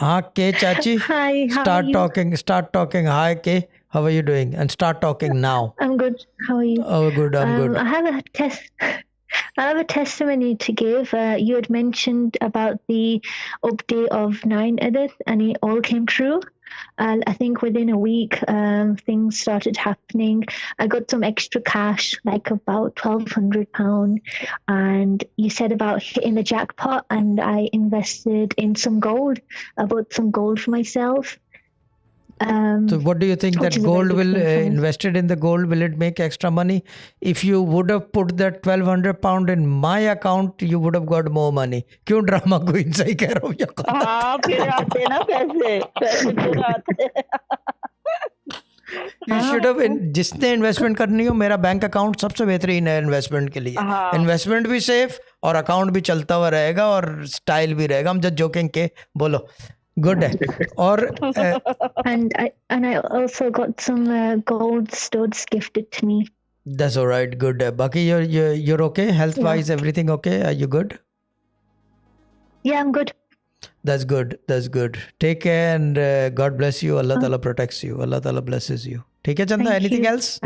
हाँ के चाची, Hi, how are start you? talking. Hi K, how are you doing? And start talking now. I'm good. How are you? Oh, good, I'm good. I have a I have a testimony to give. You had mentioned about the update of 9 Edith, and it all came true. I think within a week, things started happening. I got some extra cash, like about £1,200, and you said about hitting the jackpot, and I invested in some gold. I bought some gold for myself. So what do you think Which that is a very gold good will, thing for me. invested in the gold, will it make extra money? If you would have put that £1,200 in my account, you would have got more money. क्यों drama queen सही कह रहा हूँ या गलत? हाँ फिर आते ना पैसे फिर आते You should have जिसने इन्वेस्टमेंट करनी हो, मेरा बैंक अकाउंट सबसे बेहतरीन है इन्वेस्टमेंट के लिए. हाँ इन्वेस्टमेंट भी सेफ और अकाउंट भी चलता हुआ रहेगा और स्टाइल भी रहेगा. हम जस्ट जोकिंग के बोलो गुड है. और And I also got some gold studs gifted to me. that's all right, good है. बाकी you're okay health wise, everything okay? Are you good? Yeah, I'm good. That's good. Take care and God bless you. Allah Ta'ala protects you. Allah Ta'ala blesses you. ठीक है चंदा, Thank anything you. else?